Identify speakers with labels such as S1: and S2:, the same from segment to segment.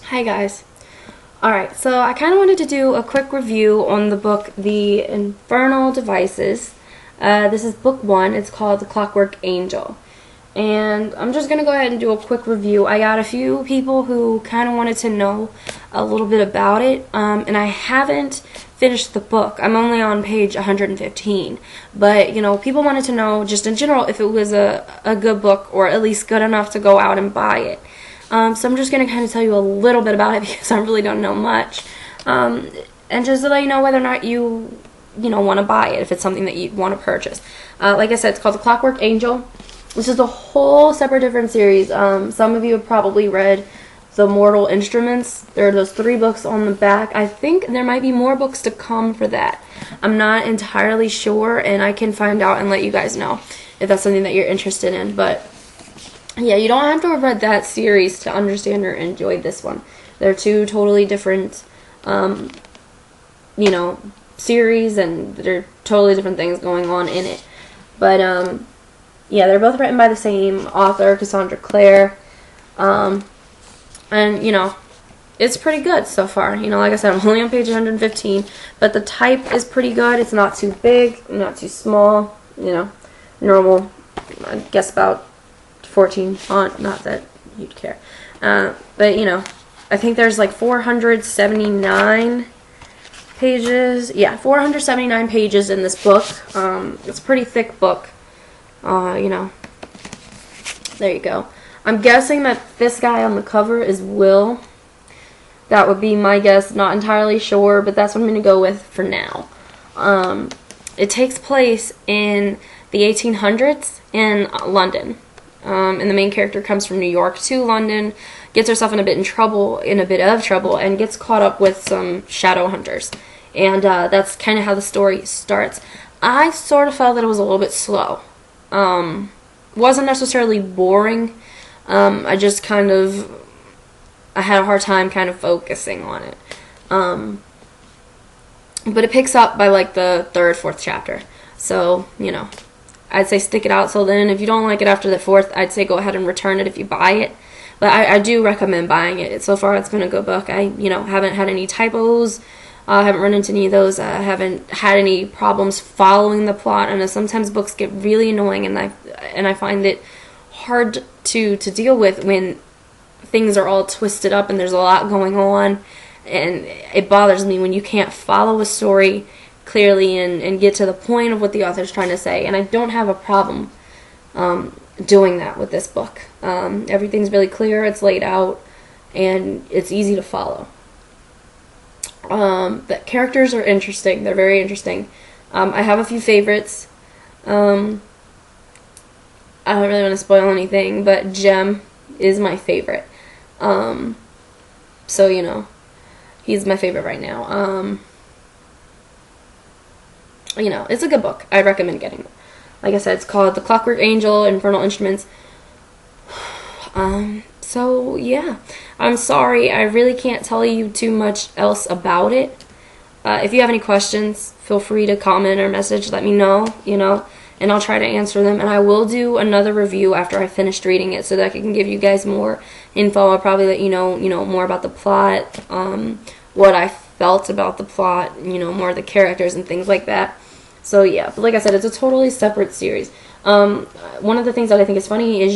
S1: Hi guys. Alright, so I kind of wanted to do a quick review on the book The Infernal Devices. This is book 1. It's called The Clockwork Angel. And I'm just going to go ahead and do a quick review. I got a few people who kind of wanted to know a little bit about it, and I haven't finished the book. I'm only on page 115. But, you know, people wanted to know just in general if it was a good book or at least good enough to go out and buy it. So I'm just going to kind of tell you a little bit about it because I really don't know much. And just to let you know whether or not you want to buy it, if it's something that you want to purchase. Like I said, it's called The Clockwork Angel. This is a whole separate different series. Some of you have probably read The Mortal Instruments. There are those 3 books on the back. I think there might be more books to come for that. I'm not entirely sure, and I can find out and let you guys know if that's something that you're interested in. But yeah, you don't have to have read that series to understand or enjoy this one. They're 2 totally different, series, and there are totally different things going on in it. But, yeah, they're both written by the same author, Cassandra Clare. And, it's pretty good so far. Like I said, I'm only on page 115, but the type is pretty good. It's not too big, not too small, normal, I guess about 14 font, not that you'd care. But, I think there's like 479 pages. Yeah, 479 pages in this book. It's a pretty thick book. There you go. I'm guessing that this guy on the cover is Will. That would be my guess. Not entirely sure, but that's what I'm going to go with for now. It takes place in the 1800s in London. And the main character comes from New York to London, gets herself in a bit of trouble, and gets caught up with some shadow hunters. And that's kind of how the story starts. I sort of felt that it was a little bit slow. Wasn't necessarily boring. I just I had a hard time kind of focusing on it. But it picks up by like the 3rd, 4th chapter. So, I'd say stick it out till then. If you don't like it after the 4th, I'd say go ahead and return it if you buy it. But I do recommend buying it. So far, it's been a good book. I, haven't had any typos. I haven't run into any of those. I haven't had any problems following the plot. And sometimes books get really annoying, and I find it hard to deal with when things are all twisted up and there's a lot going on. And it bothers me when you can't follow a story clearly and get to the point of what the author's trying to say. And I don't have a problem doing that with this book. Everything's really clear, it's laid out, and it's easy to follow. The characters are interesting. They're very interesting. I have a few favorites. I don't really want to spoil anything, but Jem is my favorite. So, he's my favorite right now. It's a good book. I recommend getting it. Like I said, it's called The Clockwork Angel, Infernal Instruments. So, yeah. I'm sorry. I really can't tell you too much else about it. If you have any questions, feel free to comment or message. Let me know, and I'll try to answer them. And I will do another review after I finished reading it so that I can give you guys more info. I'll probably let you know, more about the plot, what I felt about the plot, more of the characters and things like that. So yeah, but like I said, it's a totally separate series. One of the things that I think is funny is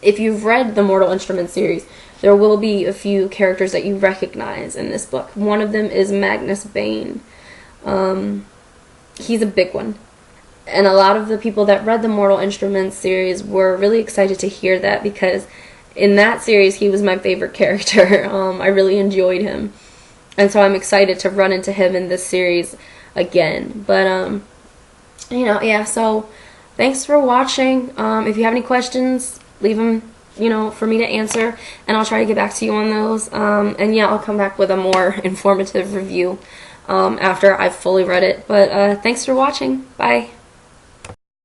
S1: if you've read the Mortal Instruments series, there will be a few characters that you recognize in this book. One of them is Magnus Bane. He's a big one. And a lot of the people that read the Mortal Instruments series were really excited to hear that because in that series, he was my favorite character. I really enjoyed him. And so I'm excited to run into him in this series again. But, yeah, so thanks for watching. If you have any questions, leave them, for me to answer, and I'll try to get back to you on those. And yeah, I'll come back with a more informative review after I've fully read it. But thanks for watching. Bye.